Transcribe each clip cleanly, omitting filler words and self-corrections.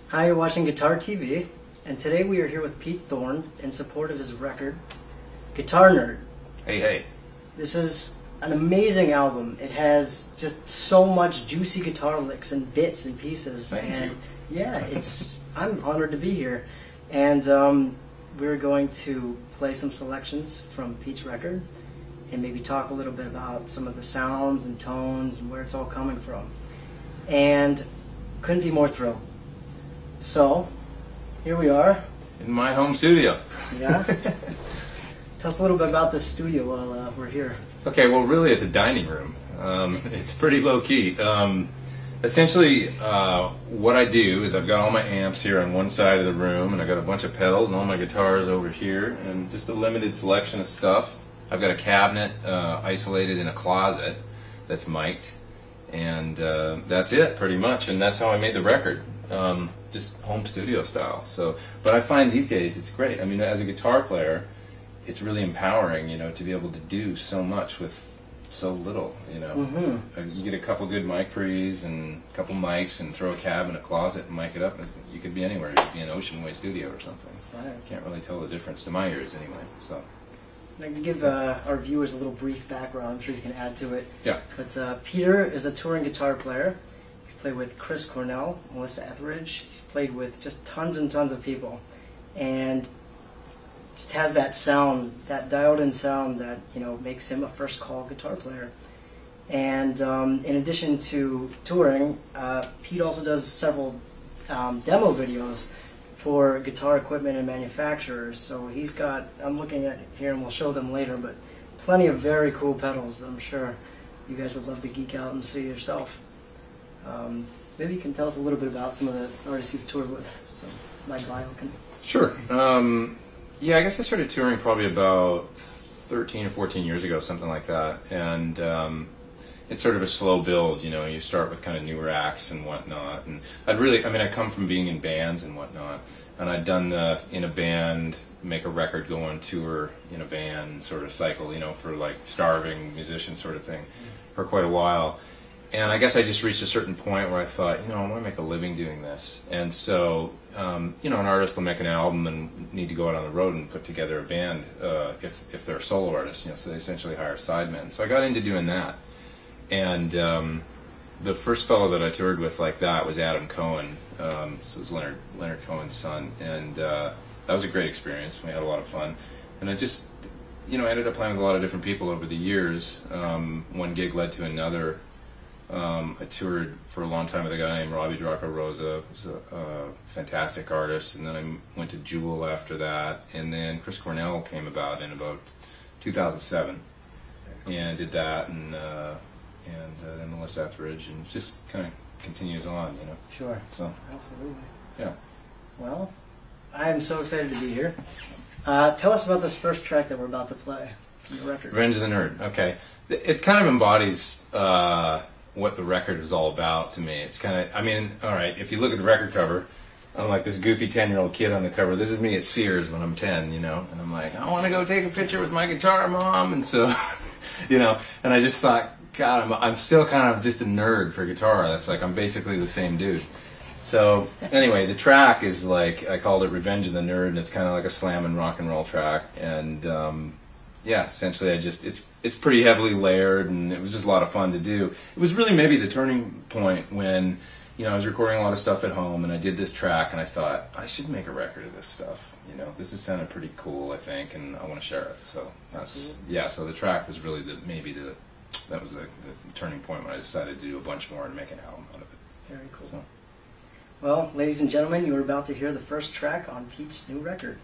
Hi, you're watching Guitar TV, and today we are here with Pete Thorn in support of his record, Guitar Nerd. Hey, hey. This is an amazing album. It has just so much juicy guitar licks and bits and pieces. Thank you. Yeah, I'm honored to be here. And we're going to play some selections from Pete's record and maybe talk a little bit about some of the sounds and tones and where it's all coming from. And couldn't be more thrilled. So, here we are. In my home studio. Yeah? Tell us a little bit about this studio while we're here. Okay, well really it's a dining room. It's pretty low key. Essentially, what I do is I've got all my amps here on one side of the room, and I've got a bunch of pedals and all my guitars over here, and just a limited selection of stuff. I've got a cabinet isolated in a closet that's mic'd, and that's it pretty much, and that's how I made the record. Just home studio style. So, but I find these days it's great. I mean, as a guitar player, it's really empowering, you know, to be able to do so much with so little, you know. Mm-hmm. You get a couple good mic pre's and a couple mics and throw a cab in a closet and mic it up, and you could be anywhere. You could be in Ocean Way Studio or something. Right. Can't really tell the difference to my ears anyway. So. I can give our viewers a little brief background. I'm sure you can add to it. Yeah. But Peter is a touring guitar player. He's played with Chris Cornell, Melissa Etheridge. He's played with just tons and tons of people, and just has that sound, that dialed-in sound that, you know, makes him a first-call guitar player. And in addition to touring, Pete also does several demo videos for guitar equipment and manufacturers. So he's got, I'm looking at it here and we'll show them later, but plenty of very cool pedals that I'm sure you guys would love to geek out and see yourself. Maybe you can tell us a little bit about some of the artists you've toured with, so my bio can... Sure. Yeah, I guess I started touring probably about 13 or 14 years ago, something like that. And it's sort of a slow build, you know. You start with kind of newer acts and whatnot. And I come from being in bands and whatnot. And I'd done the in a band, make a record, go on tour in a band sort of cycle, you know, for like starving musician sort of thing for quite a while. And I guess I just reached a certain point where I thought, you know, I want to make a living doing this. And so, you know, an artist will make an album and need to go out on the road and put together a band if they're a solo artist, you know, so they essentially hire sidemen. So I got into doing that. And the first fellow that I toured with like that was Adam Cohen. So it was Leonard Cohen's son. And that was a great experience. We had a lot of fun. And I just, you know, I ended up playing with a lot of different people over the years. One gig led to another. I toured for a long time with a guy named Robbie Draco Rosa, who's a fantastic artist, and then I went to Jewel after that, and then Chris Cornell came about in about 2007, and did that, and then Melissa Etheridge, and it just kind of continues on, you know. Sure. So. Absolutely. Yeah. Well, I am so excited to be here. Tell us about this first track that we're about to play from the record. Revenge of the Nerd. Okay. It kind of embodies what the record is all about to me. It's kind of, I mean, all right, if you look at the record cover, I'm like this goofy 10-year-old kid on the cover. This is me at Sears when I'm 10, you know, and I'm like, I want to go take a picture with my guitar, Mom, and so, you know, and I just thought, God, I'm still kind of just a nerd for guitar. That's like, I'm basically the same dude. So, anyway, the track is like, I called it Revenge of the Nerd, and it's kind of like a slam and rock and roll track, and yeah, essentially it's pretty heavily layered, and it was just a lot of fun to do. It was really maybe the turning point when, you know, I was recording a lot of stuff at home, and I did this track, and I thought, I should make a record of this stuff. You know, this is sounding pretty cool, I think, and I want to share it. So that's, yeah, so the track was really that was the turning point when I decided to do a bunch more and make an album out of it. Very cool. So. Well, ladies and gentlemen, you are about to hear the first track on Pete's new record.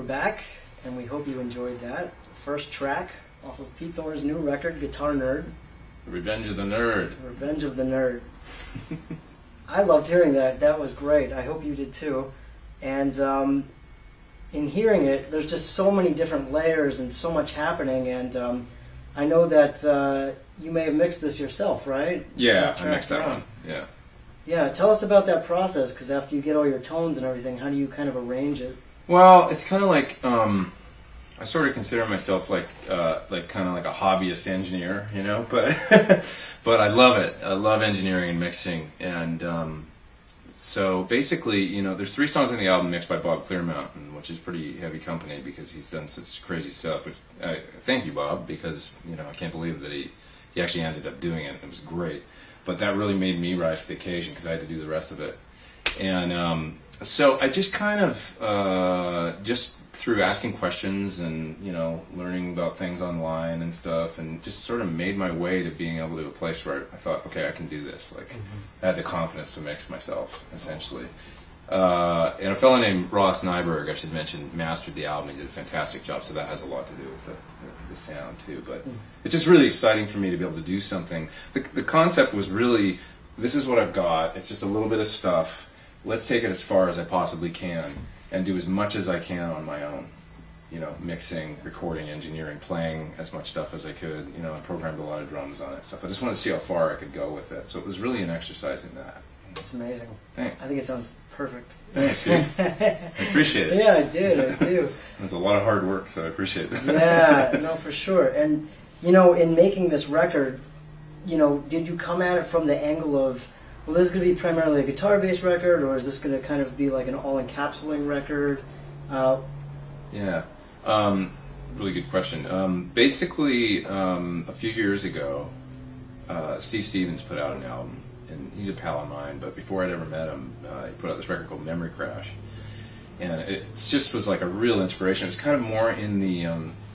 back, and we hope you enjoyed that. First track off of Pete Thorn's new record, Guitar Nerd. Revenge of the Nerd. Revenge of the Nerd. I loved hearing that. That was great. I hope you did too. And in hearing it, there's just so many different layers and so much happening. And I know that you may have mixed this yourself, right? Yeah, I mixed that one. Yeah. Yeah, tell us about that process, because after you get all your tones and everything, how do you kind of arrange it? Well, it's kind of like I sort of consider myself like kind of like a hobbyist engineer, you know. But but I love it. I love engineering and mixing, and so basically, you know, there's 3 songs on the album mixed by Bob Clearmountain, which is pretty heavy company because he's done such crazy stuff. Which thank you, Bob, because you know I can't believe that he actually ended up doing it. It was great. But that really made me rise to the occasion because I had to do the rest of it. And so I just kind of, just through asking questions and, you know, learning about things online and stuff, and just sort of made my way to being able to a place where I thought, okay, I can do this. Like, I had the confidence to mix myself, essentially. And a fellow named Ross Nyberg, I should mention, mastered the album. He did a fantastic job, so that has a lot to do with the sound too. But it's just really exciting for me to be able to do something. The concept was really, this is what I've got. It's just a little bit of stuff. Let's take it as far as I possibly can and do as much as I can on my own. You know, mixing, recording, engineering, playing as much stuff as I could. You know, I programmed a lot of drums on it. Stuff. I just wanted to see how far I could go with it. So it was really an exercise in that. It's amazing. Thanks. I think it sounds perfect. Thanks, Steve. I appreciate it. Yeah, I did. I do. It was a lot of hard work, so I appreciate it. Yeah, no, for sure. And, you know, in making this record, you know, did you come at it from the angle of, well, this is going to be primarily a guitar-based record, or is this going to kind of be like an all-encapsulating record? Yeah. Really good question. Basically, a few years ago, Steve Stevens put out an album. And he's a pal of mine, but before I'd ever met him, he put out this record called Memory Crash. And it just was like a real inspiration. It's kind of more in the,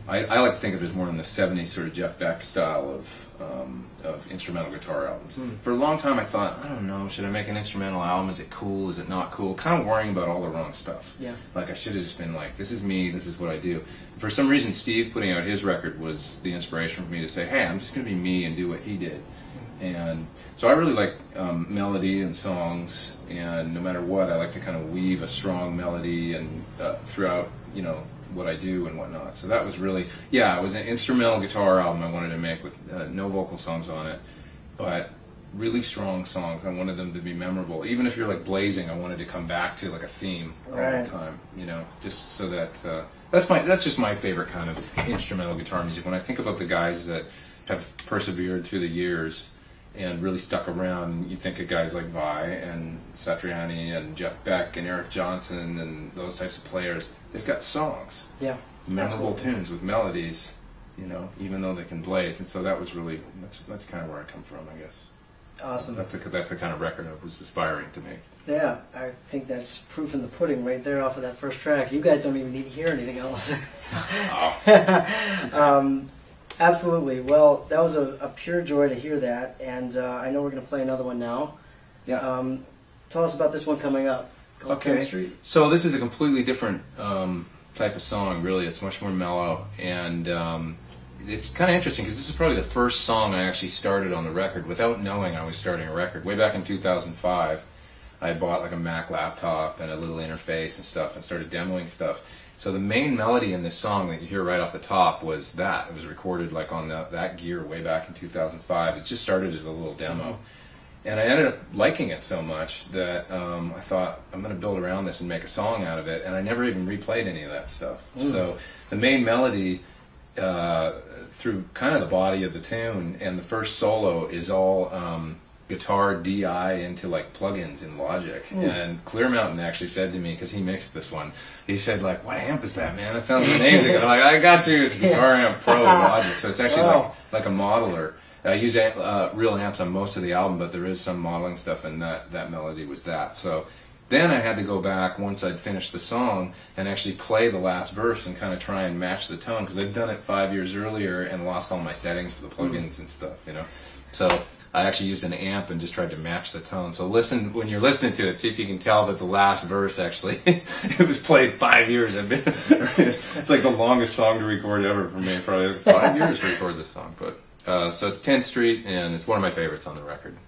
I like to think of it as more in the 70s sort of Jeff Beck style of instrumental guitar albums. For a long time I thought, I don't know, should I make an instrumental album? Is it cool? Is it not cool? Kind of worrying about all the wrong stuff. Yeah. Like I should have just been like, this is me, this is what I do. For some reason Steve putting out his record was the inspiration for me to say, hey, I'm just going to be me and do what he did. And so I really like melody and songs, and no matter what, I like to kind of weave a strong melody and throughout, you know, what I do and whatnot. So that was really, yeah, it was an instrumental guitar album I wanted to make with no vocal songs on it, but really strong songs. I wanted them to be memorable. Even if you're like blazing, I wanted to come back to like a theme all the time, you know, just so that that's just my favorite kind of instrumental guitar music. When I think about the guys that have persevered through the years and really stuck around, you think of guys like Vai and Satriani and Jeff Beck and Eric Johnson and those types of players. They've got songs, memorable tunes with melodies, you know, even though they can blaze. And so that was really, that's kind of where I come from, I guess. Awesome. That's the kind of record I was aspiring to make. Yeah, I think that's proof in the pudding right there off of that first track. You guys don't even need to hear anything else. Absolutely. Well, that was a pure joy to hear that, and I know we're going to play another one now. Yeah. Tell us about this one coming up. Okay. So this is a completely different type of song, really. It's much more mellow, and it's kind of interesting because this is probably the first song I actually started on the record without knowing I was starting a record. Way back in 2005, I had bought like a Mac laptop and a little interface and stuff and started demoing stuff. So the main melody in this song that you hear right off the top was that. It was recorded like on that gear way back in 2005. It just started as a little demo. And I ended up liking it so much that I thought, I'm going to build around this and make a song out of it. And I never even replayed any of that stuff. So the main melody, through kind of the body of the tune, and the first solo is all guitar DI into like plugins in Logic. And Clearmountain actually said to me, because he mixed this one, he said like, what amp is that, man? That sounds amazing. And I'm like, I got you. It's Guitar Amp Pro Logic. So it's actually like a modeler. I use real amps on most of the album, but there is some modeling stuff, and that melody was that. So then I had to go back once I'd finished the song and actually play the last verse and kind of try and match the tone, because I'd done it 5 years earlier and lost all my settings for the plugins and stuff, you know. So I actually used an amp and just tried to match the tone. So listen, when you're listening to it, see if you can tell that the last verse actually, it was played 5 years. It's like the longest song to record ever for me. Probably 5 years to record this song. But so it's 10th Street, and it's one of my favorites on the record.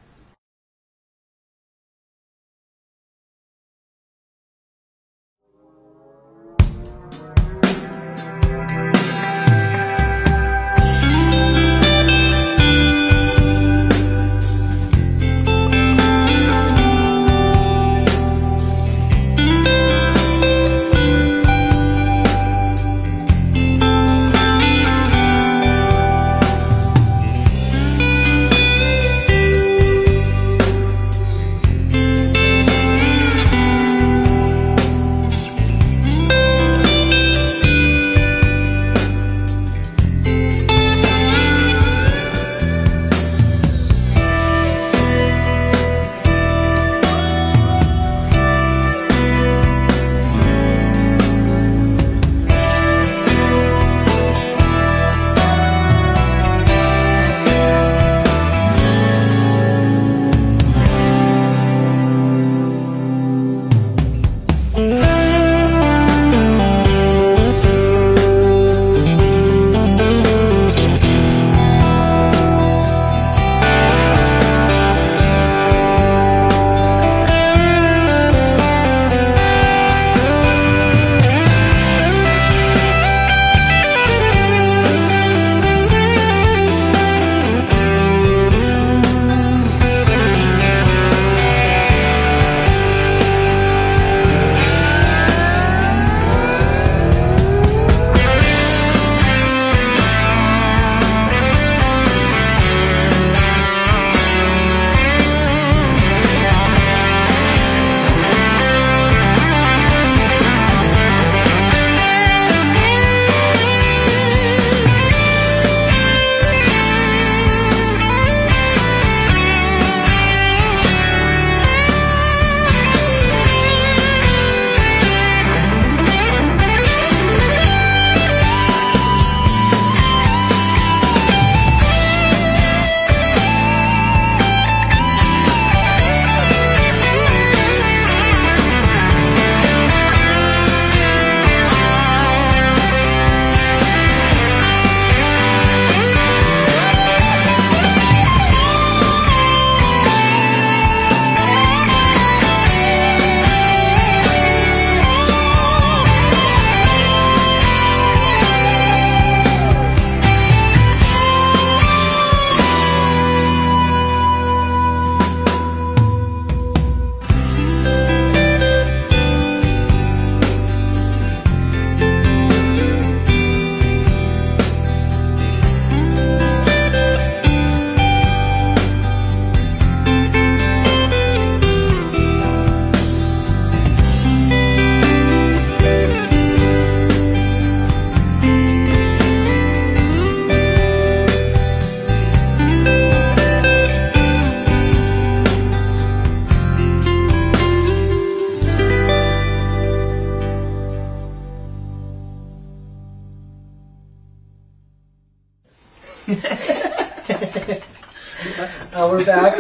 We're back.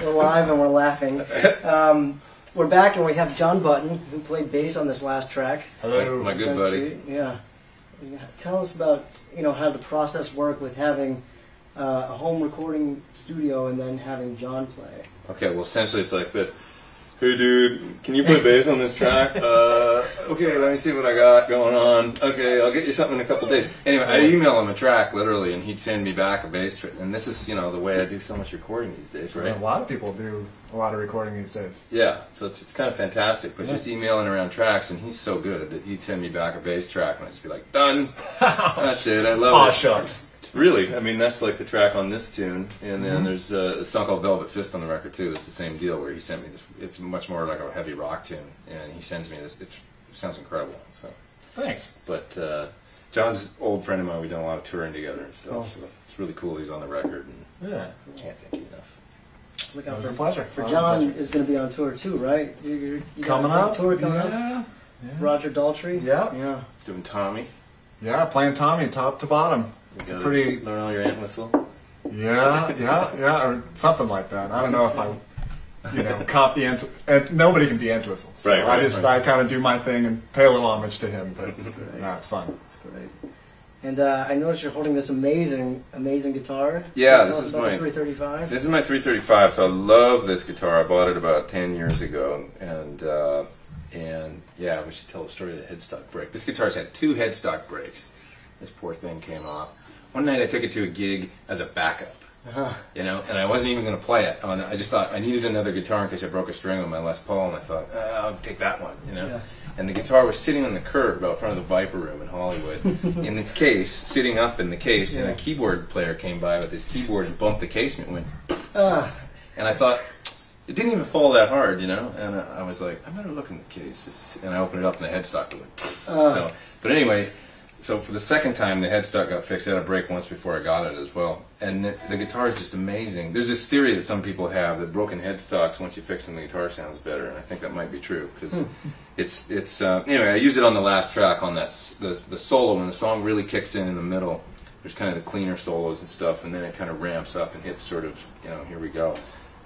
We're live and we're laughing. We're back and we have John Button, who played bass on this last track. Hello, my good buddy. Yeah. Tell us about how the process worked with having a home recording studio and then having John play. Okay, well essentially it's like this. Hey dude, can you play bass on this track? Okay, let me see what I got going on. Okay, I'll get you something in a couple days. Anyway, I'd email him a track, literally, and he'd send me back a bass track. And this is, the way I do so much recording these days, right? A lot of people do a lot of recording these days. Yeah, so it's kind of fantastic, but just emailing around tracks, and he's so good that he'd send me back a bass track, and I'd just be like, done. That's it, I love it. Aw, shucks. Really, I mean, that's like the track on this tune, and then there's a song called Velvet Fist on the record too. That's the same deal, where he sent me this. It's much more like a heavy rock tune, and he sends me this. It sounds incredible. So thanks. But John's an old friend of mine. We've done a lot of touring together and stuff. So it's really cool he's on the record, and yeah, can't thank you enough. Look out for a pleasure. For John is going to be on tour too, right? You coming up? Tour coming up. Roger Daltrey. Yeah. Doing Tommy. Yeah, playing Tommy top to bottom. It's a pretty. Learn all your ant whistle. Yeah, or something like that. I don't know if I, comp the and nobody can be Entwistle. So Right, I kind of do my thing and pay a little homage to him, but it's fun. It's great. And I noticed you're holding this amazing guitar. Yeah, this is my 335. This is my 335. So I love this guitar. I bought it about 10 years ago, and yeah, we should tell the story of the headstock break. This guitar's had 2 headstock breaks. This poor thing came off. One night I took it to a gig as a backup, and I wasn't even going to play it. I just thought I needed another guitar in case I broke a string on my Les Paul, and I thought, I'll take that one, Yeah. And the guitar was sitting on the curb out front of the Viper Room in Hollywood, in its case, sitting up in the case, and a keyboard player came by with his keyboard and bumped the case, and it went, and I thought, it didn't even fall that hard, and I was like, I better look in the case, and I opened it up, and the headstock went, but anyway, so for the second time, the headstock got fixed. It had a break once before I got it as well. And the guitar is just amazing. There's this theory that some people have that broken headstocks, once you fix them, the guitar sounds better. And I think that might be true because it's anyway. I used it on the last track on that the solo when the song really kicks in the middle. There's kind of the cleaner solos and stuff, and then it kind of ramps up and hits sort of here we go.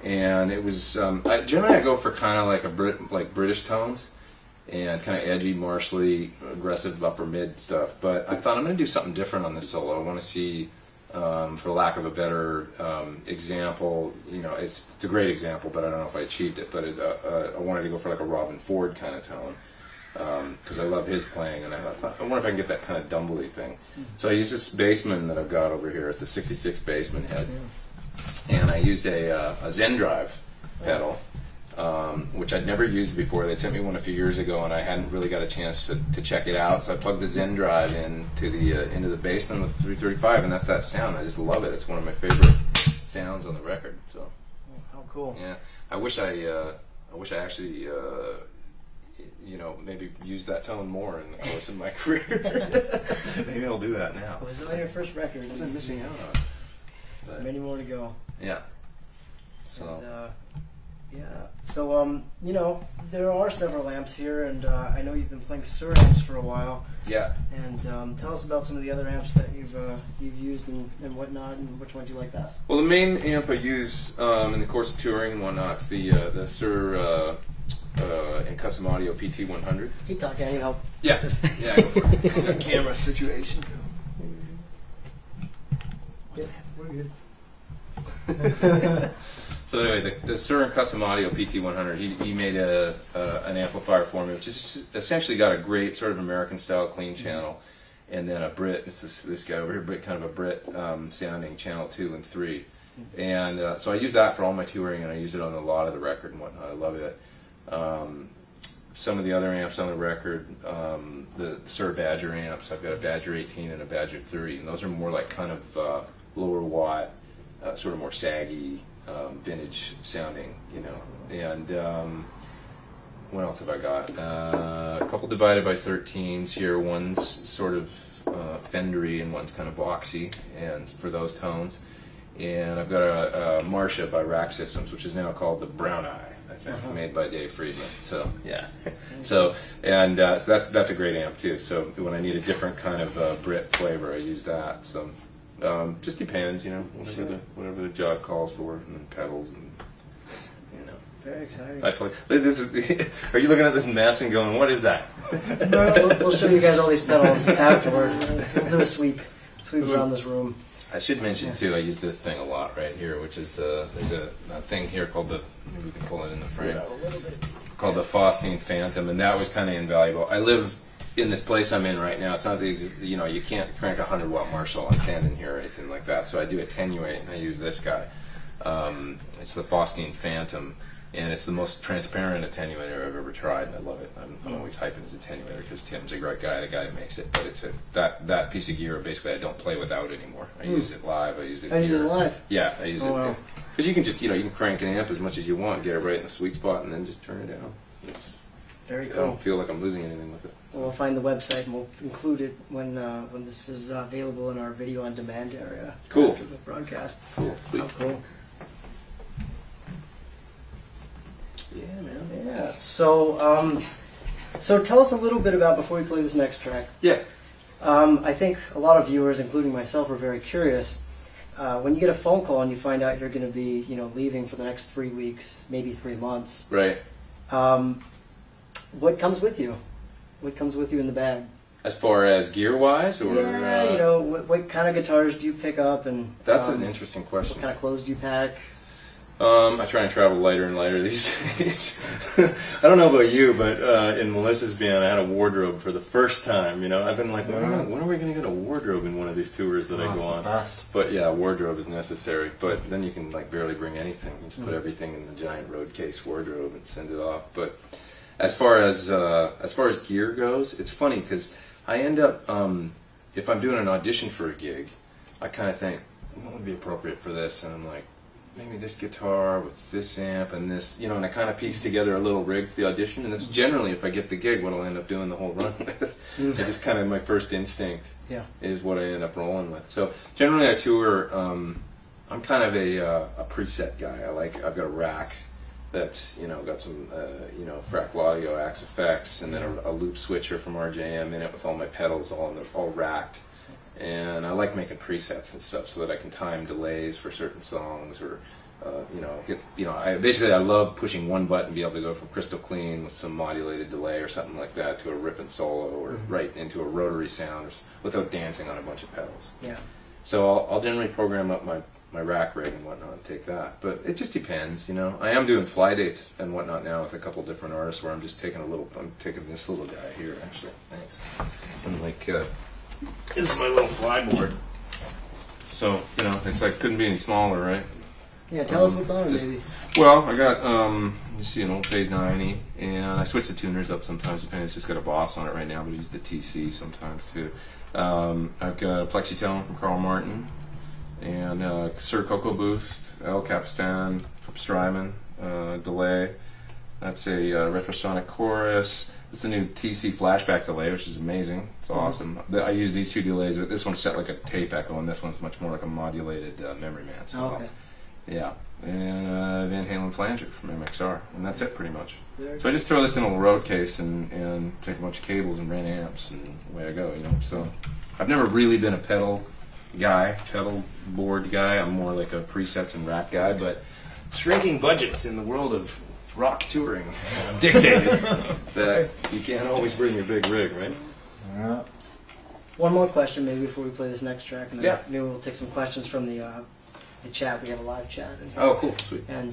And it was generally I go for kind of like British tones. And kind of edgy, martially, aggressive upper mid stuff. But I thought I'm going to do something different on this solo. I want to see, for lack of a better example, it's a great example, but I don't know if I achieved it. But I wanted to go for like a Robin Ford kind of tone because I love his playing, and I thought, I wonder if I can get that kind of dumbly thing. So I used this Bassman that I've got over here. It's a '66 Bassman head, and I used a Zen Drive pedal. Which I'd never used before. They sent me one a few years ago, and I hadn't really got a chance to check it out. So I plugged the Zen Drive into the Bassman with the 335, and that's that sound. I just love it. It's one of my favorite sounds on the record. So, how cool! Yeah, I wish I actually maybe used that tone more in the course of my career. Maybe I'll do that now. Was it on your first record? What was I missing out on? But, many more to go. Yeah. So. And, yeah, so there are several amps here, and I know you've been playing Suhr amps for a while. Yeah. And tell us about some of the other amps that you've used and whatnot, and which ones you like best. Well, the main amp I use in the course of touring and whatnot is the Suhr and Custom Audio PT100. Keep talking, I need help. Yeah, yeah. Go for it. Camera situation. Yeah, we're good. So anyway, the Suhr and Custom Audio PT100, he made an amplifier for me, which is essentially got a great sort of American-style clean channel, and then a Brit. It's this guy over here, kind of a Brit sounding channel 2 and 3, and so I use that for all my touring, and I use it on a lot of the record and whatnot. I love it. Some of the other amps on the record, the Suhr Badger amps. I've got a Badger 18 and a Badger 30, and those are more like kind of lower watt, sort of more saggy. Vintage sounding, and what else have I got? A couple divided by 13s here. One's sort of Fendery and one's kind of boxy, and for those tones. And I've got a Marcia by Rack Systems, which is now called the Brown Eye, I think, made by Dave Friedman. So yeah, so that's a great amp too. So when I need a different kind of Brit flavor, I use that. So. Just depends, whatever the job calls for, and pedals, and Very exciting. I play. Are you looking at this mess and going, "What is that?" We'll show you guys all these pedals afterward. We'll do a sweep around this room. I should mention too. I use this thing a lot right here, which is there's a thing here called maybe we can pull it in the frame, called the Faustine Phantom, and that was kind of invaluable. I live in this place I'm in right now. It's not you can't crank a 100-watt Marshall on tandem here or anything like that. So I do attenuate, and I use this guy. It's the Faustine Phantom, and it's the most transparent attenuator I've ever tried, and I love it. I'm always hyping his attenuator because Tim's a great guy, the guy that makes it. But it's that piece of gear basically I don't play without anymore. I use it live. I use it. Use it live. Yeah, I use it because you can just you can crank an amp as much as you want, get it right in the sweet spot, and then just turn it down. Very cool. I don't feel like I'm losing anything with it. So. We'll find the website and we'll include it when this is available in our video on demand area. Cool. After the broadcast. Cool. Sweet. Oh, cool. Yeah, man. Yeah. So, so tell us a little bit about before we play this next track. Yeah. I think a lot of viewers, including myself, are very curious. when you get a phone call and you find out you're going to be, leaving for the next 3 weeks, maybe 3 months, Right. What comes with you? What comes with you in the bag? As far as gear-wise, or Yeah, what kind of guitars do you pick up, and that's an interesting question. what kind of clothes do you pack? I try and travel lighter and lighter these days. I don't know about you, but in Melissa's band, I had a wardrobe for the first time. I've been like, when are we going to get a wardrobe in one of these tours that I go on? But yeah, wardrobe is necessary. But then you can barely bring anything. You just put everything in the giant road case wardrobe and send it off. But as far as gear goes, it's funny because I end up, if I'm doing an audition for a gig, I kind of think, what would be appropriate for this? And I'm like, maybe this guitar with this amp and this, and I kind of piece together a little rig for the audition, and that's generally, if I get the gig, what I'll end up doing the whole run with. It's just kind of my first instinct is what I end up rolling with. So generally I tour, I'm kind of a preset guy. I've got a rack that's, got some, Frac Audio Axe effects, and then a loop switcher from RJM in it with all my pedals all racked. And I like making presets and stuff so that I can time delays for certain songs, or I love pushing one button, be able to go from crystal clean with some modulated delay or something like that to a ripping solo, or right into a rotary sound, without dancing on a bunch of pedals. Yeah. So I'll generally program up my rack rig and whatnot and take that, but it just depends. I am doing fly dates and whatnot now with a couple different artists where I'm just taking I'm taking this little guy here, actually. Thanks. I'm like. This is my little fly board. So, it's like, couldn't be any smaller, right? Yeah, tell us what's on it, maybe. Well, I got, you see an old Phase 90, and I switch the tuners up sometimes, depending. It's just got a Boss on it right now, but I use the TC sometimes, too. I've got a Plexitone from Carl Martin, and Sir Coco Boost, El Capistan from Strymon, delay. That's a Retrosonic Chorus. It's a new TC flashback delay, which is amazing. It's awesome. I use these two delays, but this one's set like a tape echo, and this one's much more like a modulated memory man. So, okay. Yeah. And Van Halen flanger from MXR, and that's it pretty much. So I just throw this in a little road case and take a bunch of cables and rent amps, and away I go. So I've never really been a pedal board guy. I'm more like a presets and rack guy, but shrinking budgets in the world of rock touring dictated that you can't always bring your big rig, right? Yeah. One more question, maybe, before we play this next track, and then maybe we'll take some questions from the chat. We have a live chat in here. Oh, cool, sweet. And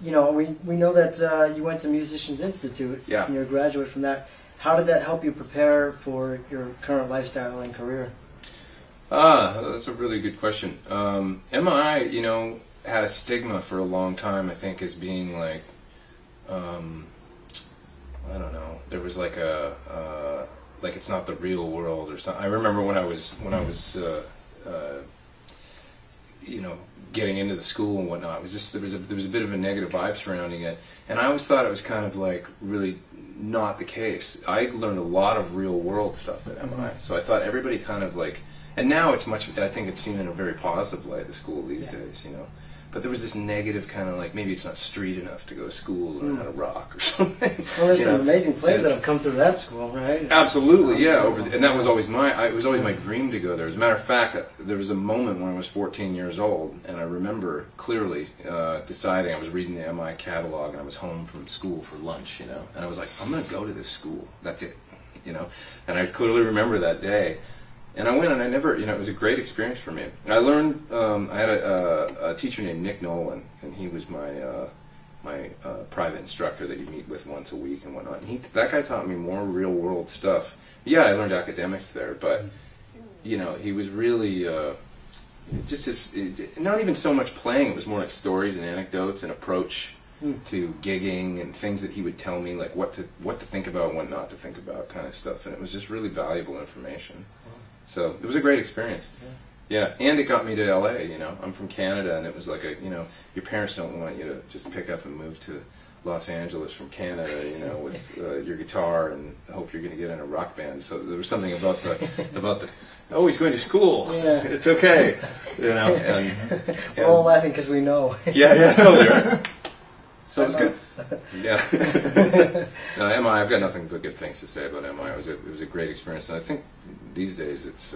we know that you went to Musicians Institute. Yeah. And you're a graduate from that. How did that help you prepare for your current lifestyle and career? That's a really good question. MI, had a stigma for a long time, I think, as being like, I don't know. There was like like it's not the real world or something. I remember when I was getting into the school and whatnot. It was just there was a bit of a negative vibe surrounding it, and I always thought it was kind of like really not the case. I learned a lot of real world stuff at MI, so I thought everybody kind of like. And now it's much. I think it's seen in a very positive light. The school these days, But there was this negative kind of like, maybe it's not street enough to go to school, learn how to rock or something. Well, there's some amazing players that have come through that school, right? Absolutely, yeah. And that was always it was always my dream to go there. As a matter of fact, there was a moment when I was 14 years old, and I remember clearly deciding, I was reading the MI catalog, and I was home from school for lunch, and I was like, I'm going to go to this school. That's it, And I clearly remember that day. And I went, and I never, it was a great experience for me. I learned, I had a teacher named Nick Nolan, and he was my private instructor that you meet with once a week and whatnot. And that guy taught me more real world stuff. Yeah, I learned academics there, but, he was really, not even so much playing, it was more like stories and anecdotes and approach to gigging and things that he would tell me, like what to think about, what not to think about, kind of stuff. And it was just really valuable information. So it was a great experience. Yeah, and it got me to LA, I'm from Canada, and it was like your parents don't want you to just pick up and move to Los Angeles from Canada, with your guitar and hope you're going to get in a rock band. So there was something about the oh, he's going to school. Yeah. It's okay, and we're all laughing because we know. Yeah, totally right. So it was good. Yeah. No, MI, I've got nothing but good things to say about MI. It was a great experience, and I think these days it's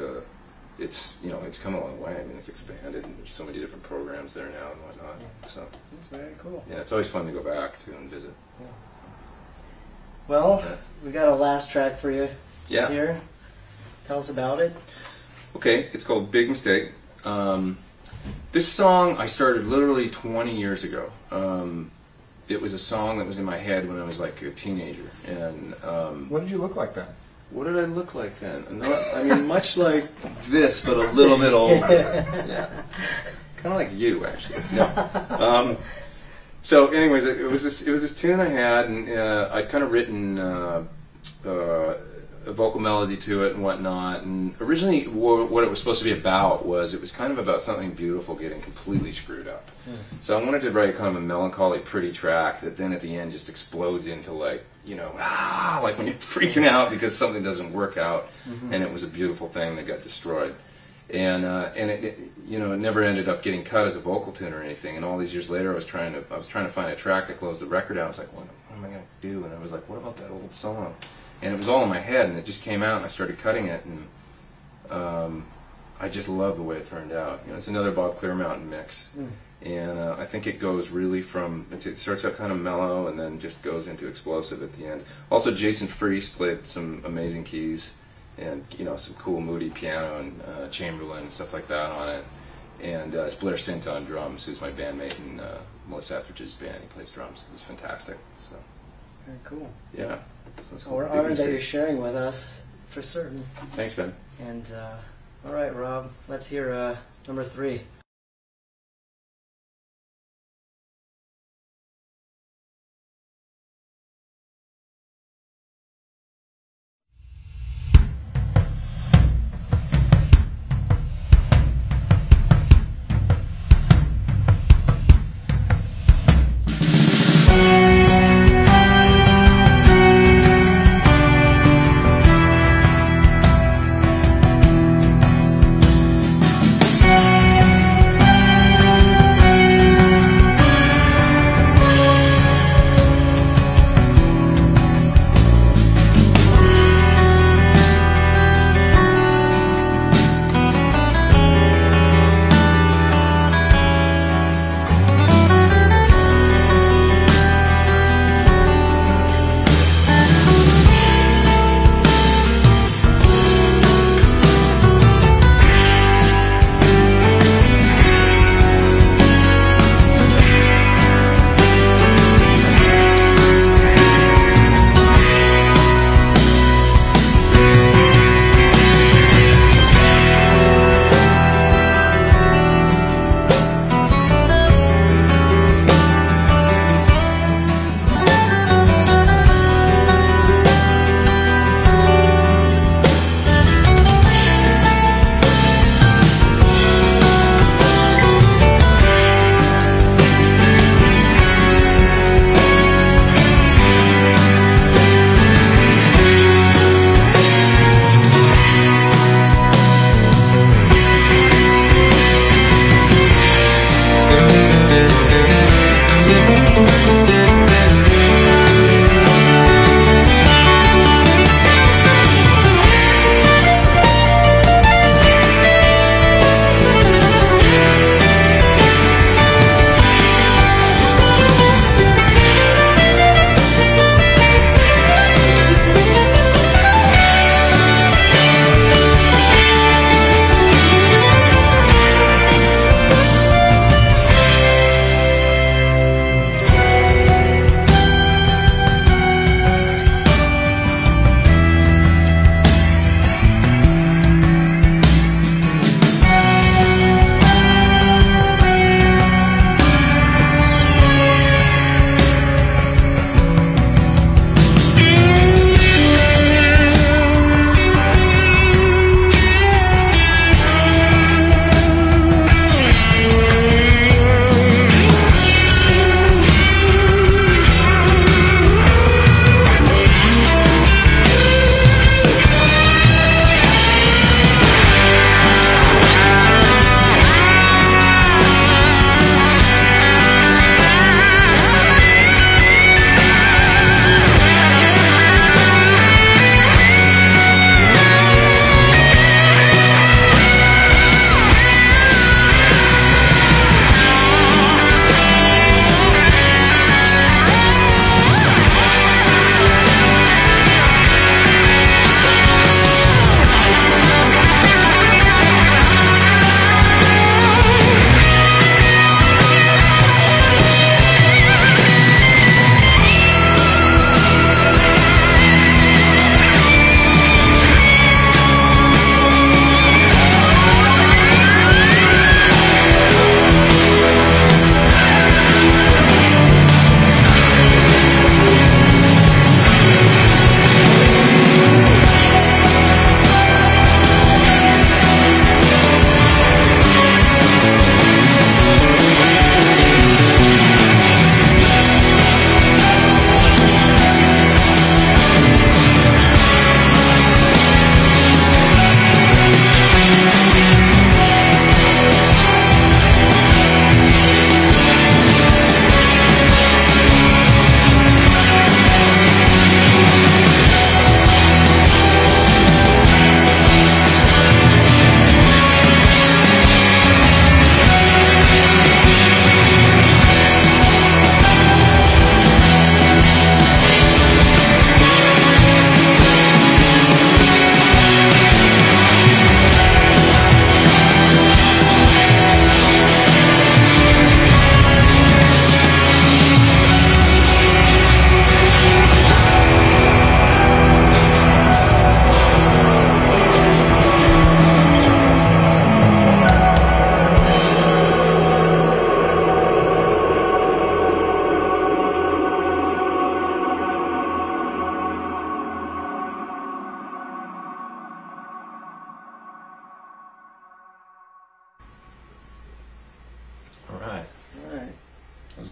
it's it's come a long way. I mean, it's expanded, and there's so many different programs there now and whatnot. So That's very cool. yeah, it's always fun to go back to and visit. Yeah. Well, we got a last track for you here. Tell us about it. Okay, it's called Big Mistake. This song I started literally 20 years ago. It was a song that was in my head when I was like a teenager. And what did you look like then? what did I look like then? I mean, much like this, but a little bit older. Yeah, kind of like you, actually. No. So, anyways, it was this tune I had, and I'd kind of written a vocal melody to it and whatnot. And originally, what it was supposed to be about was it was kind of about something beautiful getting completely screwed up. So I wanted to write kind of a melancholy, pretty track that then at the end just explodes into like, like when you're freaking out because something doesn't work out, and it was a beautiful thing that got destroyed. And it never ended up getting cut as a vocal tune or anything. And all these years later, I was trying to find a track that closed the record out. I was like, what am I going to do? And I was like, what about that old song? And it was all in my head, and it just came out, and I started cutting it, and I just love the way it turned out. It's another Bob Clearmountain mix, and I think it goes really from it starts out kind of mellow, and then just goes into explosive at the end. Also, Jason Freese played some amazing keys, and some cool moody piano and Chamberlain and stuff like that on it. And it's Blair Sint on drums, who's my bandmate in Melissa Etheridge's band. He plays drums. He's fantastic. So Very cool. yeah. So We're honored that you're sharing with us, for certain. Thanks, Ben. And all right, Rob, let's hear number 3.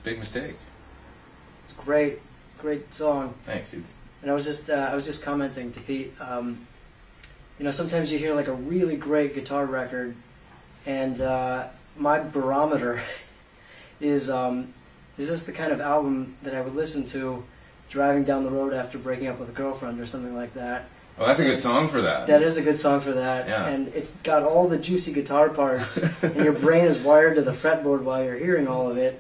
big mistake. It's great, great song. Thanks, dude. And I was just commenting to Pete. You know, sometimes you hear like a really great guitar record, and my barometer is this the kind of album that I would listen to driving down the road after breaking up with a girlfriend or something like that. Oh, that's a good song for that. That is a good song for that. Yeah. And it's got all the juicy guitar parts, and your brain is wired to the fretboard while you're hearing all of it.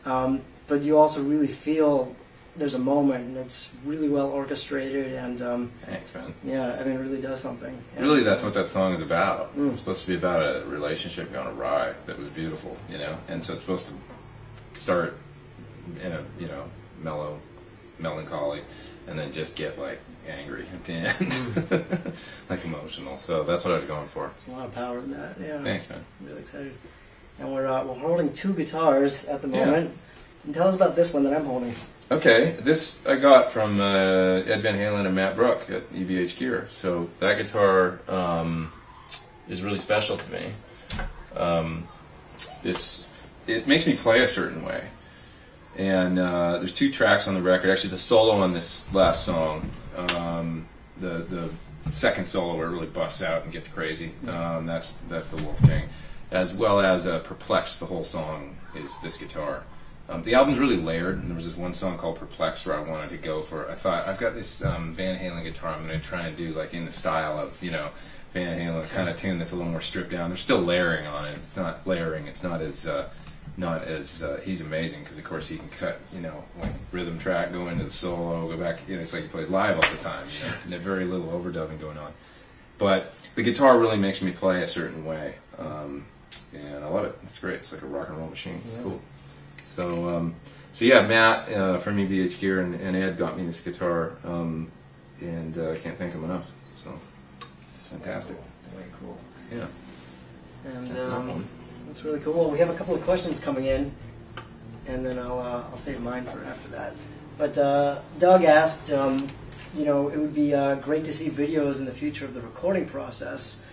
But you also really feel there's a moment, and it's really well orchestrated, and Thanks, man. yeah, I mean, it really does something. And Really, that's what that song is about. Mm. It's supposed to be about a relationship gone awry that was beautiful, you know? And so it's supposed to start in a, you know, mellow, melancholy, and then just get, like, angry at the end. Like, emotional. So that's what I was going for. There's a lot of power in that, yeah. Thanks, man. I'm really excited. And we're holding 2 guitars at the Yeah. moment. And tell us about this one that I'm holding. Okay, this I got from Ed Van Halen and Matt Brook at EVH Gear. So that guitar is really special to me. It makes me play a certain way. And there's 2 tracks on the record. Actually, the solo on this last song, the second solo where it really busts out and gets crazy. That's the Wolf King, as well as Perplex. The whole song is this guitar. The album's really layered, and there was this one song called Perplex where I wanted to go for. I thought, I've got this Van Halen guitar I'm going to try and do like in the style of, you know, Van Halen kind of tune that's a little more stripped down. There's still layering on it. It's not layering. It's not as he's amazing because of course he can cut, you know, like rhythm track, go into the solo, go back. You know, it's like he plays live all the time. You know, and very little overdubbing going on. But the guitar really makes me play a certain way, and I love it. It's great. It's like a rock and roll machine. It's cool. So yeah, Matt from EVH Gear and Ed got me this guitar, and I can't thank him enough. So it's fantastic. Very cool. Yeah. And That's that one. that's really cool. Well, we have a couple of questions coming in, and then I'll save mine for after that. But Doug asked, you know, it would be great to see videos in the future of the recording process.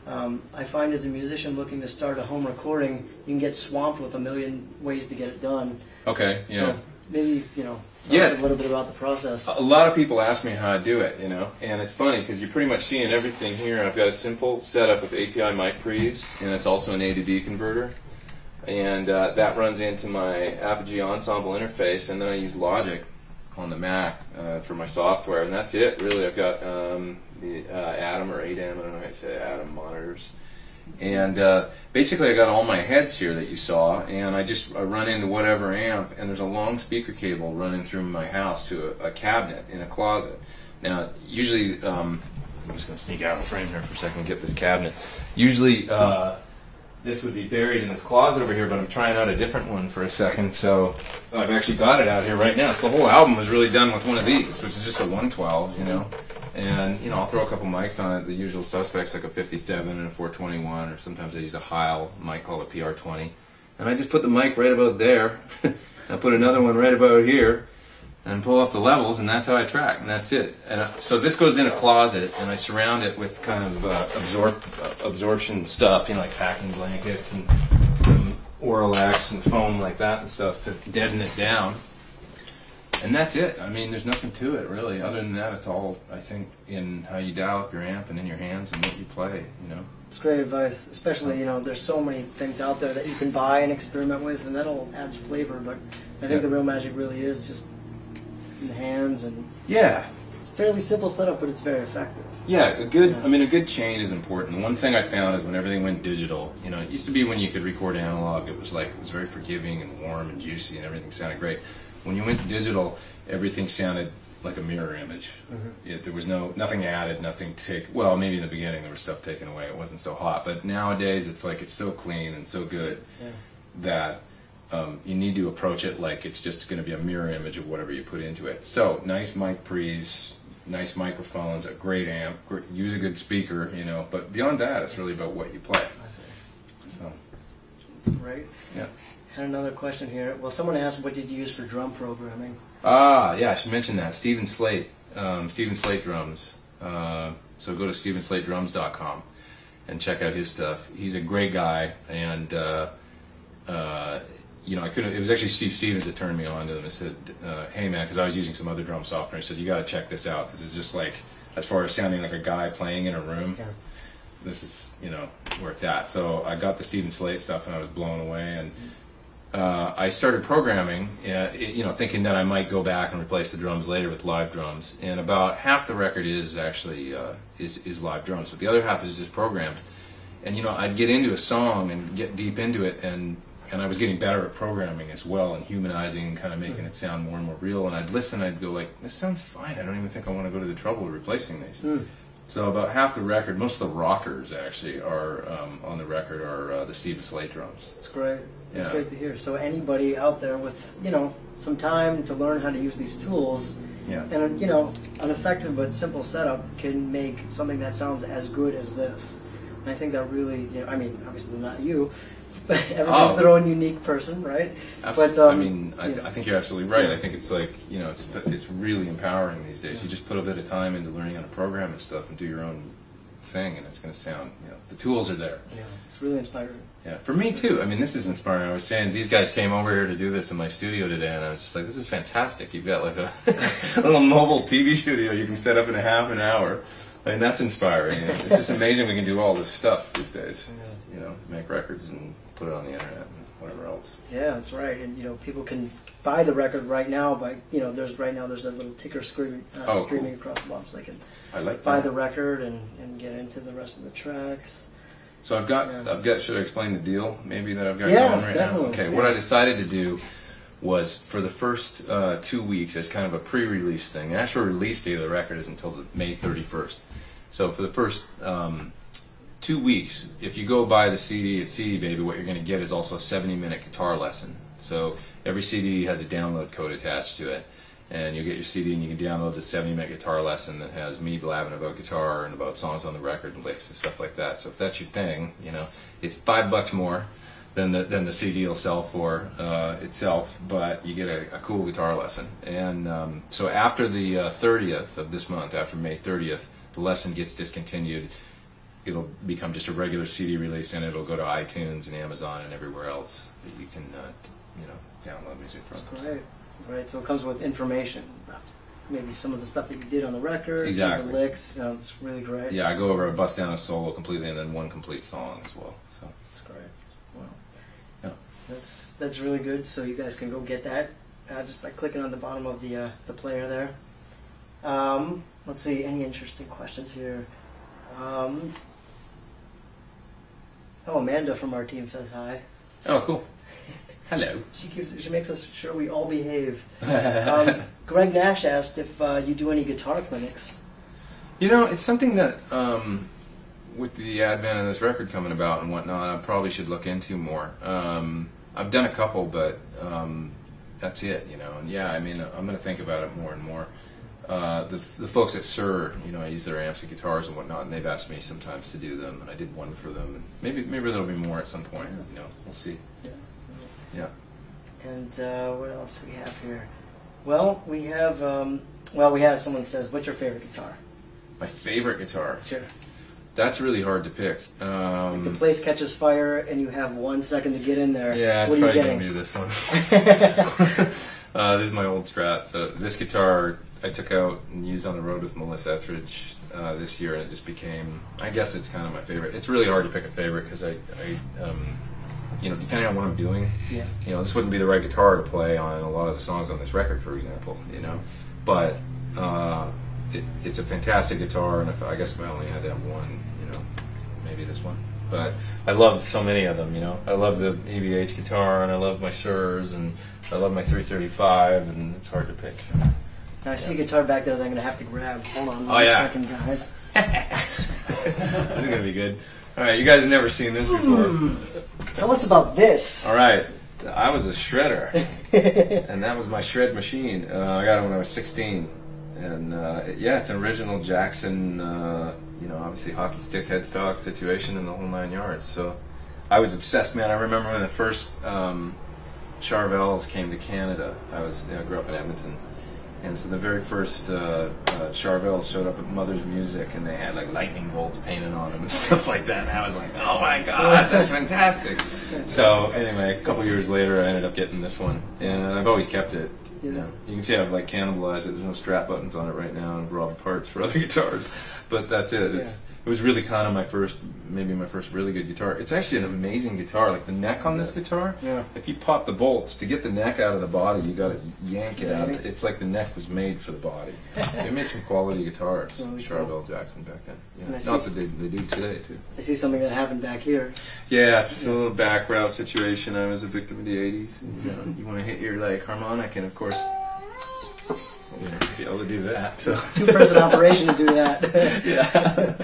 I find as a musician looking to start a home recording, you can get swamped with a million ways to get it done. Okay. Yeah. So maybe, you know, tell us a little bit about the process. A lot of people ask me how I do it, you know, and it's funny because you're pretty much seeing everything here. I've got a simple setup with API mic pre's, and it's also an A to D converter, and that runs into my Apogee Ensemble interface, and then I use Logic on the Mac for my software, and that's it. Really, I've got the Atom or ADAM, I don't know how you say it, Atom monitors. And basically I got all my heads here that you saw, and I run into whatever amp, and there's a long speaker cable running through my house to a cabinet in a closet. Now, usually, I'm just going to sneak out of the frame here for a second and get this cabinet. Usually, this would be buried in this closet over here, but I'm trying out a different one for a second, so I've actually got it out here right now. So the whole album was really done with one of these, which is just a 112, you know. And, you know, I'll throw a couple mics on it, the usual suspects like a 57 and a 421, or sometimes I use a Heil mic called a PR20. And I just put the mic right about there, I put another one right about here, and pull up the levels, and that's how I track, and that's it. And so this goes in a closet, and I surround it with kind of absorption stuff, you know, like packing blankets and some Oralax and foam like that and stuff to deaden it down. And that's it. I mean, there's nothing to it, really. Other than that, it's all, I think, in how you dial up your amp and in your hands and what you play, you know. It's great advice, especially, you know, there's so many things out there that you can buy and experiment with, and that all adds flavor, but I think the real magic really is just in the hands, and yeah, it's a fairly simple setup, but it's very effective. Yeah, a good chain is important. The one thing I found is when everything went digital, you know, it used to be when you could record analog, it was very forgiving and warm and juicy and everything sounded great. When you went digital, everything sounded like a mirror image. There was nothing added, nothing well, maybe in the beginning there was stuff taken away, it wasn't so hot, but nowadays it's like it's so clean and so good that you need to approach it like it's just going to be a mirror image of whatever you put into it. So, nice mic pre's, nice microphones, a great amp, use a good speaker, you know, but beyond that, it's really about what you play. I see. So, that's great. Yeah. Had another question here. Well, someone asked, what did you use for drum programming? Yeah, I should mention that. Stephen Slate drums. So go to StephenSlateDrums.com and check out his stuff. He's a great guy, and you know, I couldn't. It was actually Steve Stevens that turned me on to them and said, "Hey, man," because I was using some other drum software. He said, "You got to check this out. This is just like, as far as sounding like a guy playing in a room, this is, you know, where it's at." So I got the Steven Slate stuff, and I was blown away. And I started programming, you know, thinking that I might go back and replace the drums later with live drums. And about half the record is actually is live drums, but the other half is just programmed. And you know, I'd get into a song and get deep into it, and I was getting better at programming as well, and humanizing, and kind of making it sound more and more real. And I'd listen, I'd go like, "This sounds fine. I don't even think I want to go to the trouble of replacing these." So about half the record, most of the rockers actually are on the record are the Steven Slate drums. That's great. That's great to hear. So anybody out there with, you know, some time to learn how to use these tools, and you know, an effective but simple setup can make something that sounds as good as this. And I think that really, you know, I mean, obviously not you. Everybody's their own unique person, right? Absolutely. But I mean, I think you're absolutely right. I think it's like, you know, it's really empowering these days. You just put a bit of time into learning how to program and stuff, and do your own thing, and it's going to sound, you know, the tools are there. Yeah, it's really inspiring. Yeah, for me too. I mean, this is inspiring. I was saying, these guys came over here to do this in my studio today, and I was just like, this is fantastic. You've got like a little mobile TV studio you can set up in a half an hour. I mean, that's inspiring. It's just amazing we can do all this stuff these days. You know, make records and put it on the internet and whatever else. Yeah, that's right. And you know, people can buy the record right now by, you know, there's a little ticker screaming cool. across the bottom, so they can buy the record and get into the rest of the tracks. So I've got. Should I explain the deal? Maybe that I've got going right definitely. now. Okay. What I decided to do was, for the first 2 weeks, as kind of a pre-release thing. The actual release date of the record is until May 31st. So for the first 2 weeks, if you go buy the CD at CD Baby, what you're going to get is also a 70-minute guitar lesson. So every CD has a download code attached to it, and you get your CD and you can download the 70-minute guitar lesson that has me blabbing about guitar and about songs on the record and licks and stuff like that. So if that's your thing, you know, it's $5 more than the CD will sell for itself, but you get a cool guitar lesson. And so after the 30th of this month, after May 30th, the lesson gets discontinued. It'll become just a regular CD release, and it'll go to iTunes and Amazon and everywhere else that you can, you know, download music from. Right, right. So it comes with information, maybe some of the stuff that you did on the record, exactly. Some of the licks. You know, it's really great. Yeah, I go over, I bust down a solo completely, and then one complete song as well. So that's great. Wow. Yeah. That's really good. So you guys can go get that just by clicking on the bottom of the player there. Let's see, any interesting questions here? Oh, Amanda from our team says hi. Oh, cool. Hello. She makes us sure we all behave. Greg Nash asked if you do any guitar clinics. You know, it's something that, with the advent of this record coming about and whatnot, I probably should look into more. I've done a couple, but that's it, you know. And yeah, I mean, I'm going to think about it more and more. The folks at Sir, you know, I use their amps and guitars and whatnot, and they've asked me sometimes to do them, and I did one for them. And maybe there'll be more at some point. You know, we'll see. Yeah. And what else do we have here? Well, we have someone says, "What's your favorite guitar?" My favorite guitar. Sure. That's really hard to pick. If the place catches fire and you have 1 second to get in there, yeah, what it's are you probably getting? gonna be this one. This is my old Strat. So this guitar I took out and used on the road with Melissa Etheridge this year, and it just became, I guess it's kind of my favorite. It's really hard to pick a favorite because I you know, depending on what I'm doing, you know, this wouldn't be the right guitar to play on a lot of the songs on this record, for example, you know. But it's a fantastic guitar, and I guess if I only had to have one, you know, maybe this one. But I love so many of them, you know. I love the EVH guitar, and I love my Sures, and I love my 335, and it's hard to pick. Now I see a guitar back there that I'm going to have to grab. Hold on one second, guys. This is going to be good. All right, you guys have never seen this before. Tell us about this. All right, I was a shredder, and that was my shred machine. I got it when I was 16. And yeah, it's an original Jackson, you know, obviously hockey stick headstock situation and the whole 9 yards. So I was obsessed, man. I remember when the first Charvels came to Canada. I grew up in Edmonton, And so the very first Charvel showed up at Mother's Music, and they had like lightning bolts painted on them and stuff like that. And I was like, oh my god, that's fantastic. So anyway, a couple years later, I ended up getting this one, and I've always kept it. You know, you can see I've like cannibalized it. There's no strap buttons on it right now, and I've robbed parts for other guitars, but that's it. It was really kind of my first really good guitar. It's actually an amazing guitar. Like the neck on this guitar, if you pop the bolts, to get the neck out of the body, you got to yank it out. It's like the neck was made for the body. They made some quality guitars, Charvel Jackson back then. Yeah. Not that they do today, too. I see something that happened back here. Yeah, it's a little back route situation. I was a victim of the 80s. And, you want to hit your like harmonic, and of course, be able to do that. So. Two-person operation to do that. Yeah.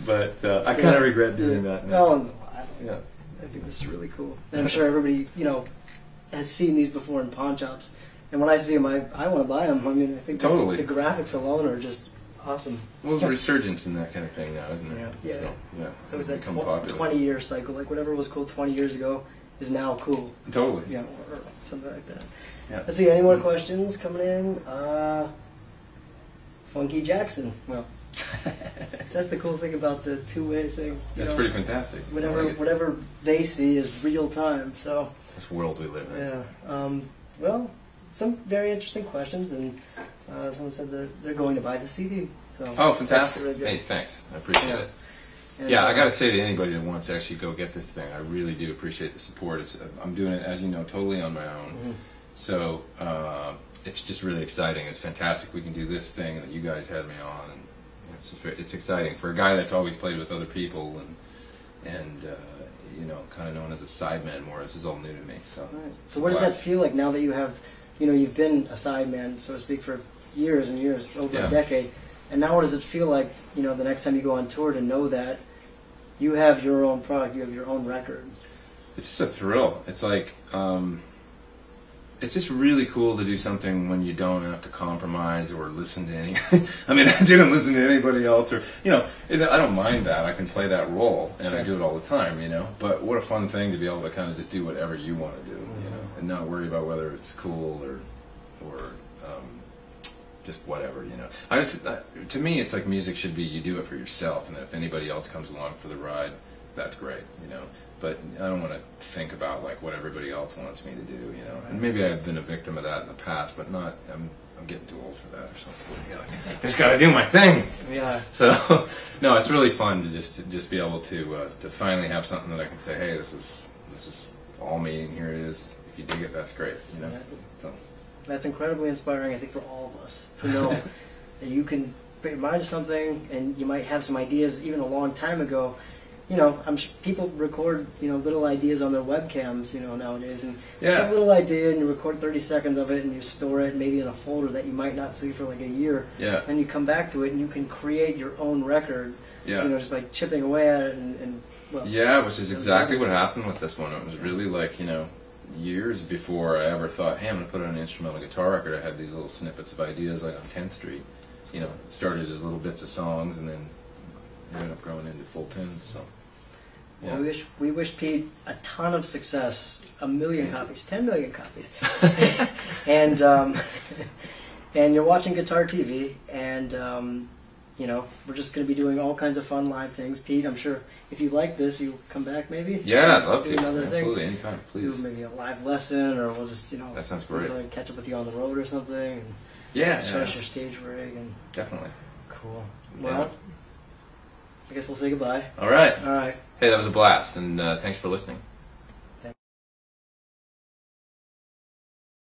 But I kind of regret doing that now. Oh, I think this is really cool. And I'm sure everybody, has seen these before in pawn shops. And when I see them, I want to buy them. I mean, I think totally. The graphics alone are just awesome. Well, there's a resurgence in that kind of thing now, isn't there? Yeah. So it's that 20-year cycle. Like whatever was cool 20 years ago is now cool. Totally. Yeah, or something like that. Yeah. Let's see, any more questions coming in? Funky Jackson. Well, that's the cool thing about the two-way thing. That's pretty fantastic. Whatever they see is real time. So this world we live in. Yeah. Well, some very interesting questions, and someone said they're going to buy the CD. So oh, fantastic! Really hey, thanks. I appreciate it. And yeah, I got to say to anybody that wants to actually go get this thing, I really do appreciate the support. I'm doing it, as you know, totally on my own. Mm-hmm. So it's just really exciting. It's fantastic we can do this thing that you guys had me on. And it's exciting for a guy that's always played with other people and kind of known as a sideman more. This is all new to me. So, right. So what does that feel like now that you have, you've been a sideman, so to speak, for years and years, over a decade, and now what does it feel like, the next time you go on tour to know that you have your own product, you have your own record? It's just a thrill. It's like, it's just really cool to do something when you don't have to compromise or listen to any. I mean, I didn't listen to anybody else, or I don't mind that. I can play that role, and I do it all the time, But what a fun thing to be able to kind of just do whatever you want to do, and not worry about whether it's cool or just whatever, to me, it's like music should be you do it for yourself, and then if anybody else comes along for the ride, that's great, But I don't want to think about like what everybody else wants me to do, And maybe I've been a victim of that in the past, but not. I'm getting too old for that or something. I just got to do my thing. Yeah. So no, it's really fun to just be able to finally have something that I can say, hey, this is all me, and here it is. If you dig it, that's great. So that's incredibly inspiring, I think, for all of us to know that you can put your mind to something, and you might have some ideas even a long time ago. I'm sure people record, little ideas on their webcams, nowadays, and you have a little idea, and you record 30 seconds of it, and you store it maybe in a folder that you might not see for like a year. Yeah. And you come back to it, and you can create your own record. Yeah. Just by chipping away at it, and well. Yeah, which is exactly what happened with this one. It was really like years before I ever thought, hey, I'm going to put on an instrumental guitar record. I had these little snippets of ideas, like on 10th Street. It started as little bits of songs, and then ended up growing into full tunes. So. Yeah. Well, we wish Pete a ton of success, 1 million copies, 10 million copies, and you're watching GuitarTV, and we're just going to be doing all kinds of fun live things. Pete, I'm sure if you like this, you'll come back maybe. Yeah, I'd love to. Absolutely, thing. Anytime, please. Do maybe a live lesson, or we'll just that sounds great. Catch up with you on the road or something. And show us your stage rig and definitely. Cool. Well, I guess we'll say goodbye. All right. All right. Hey, that was a blast, and thanks for listening.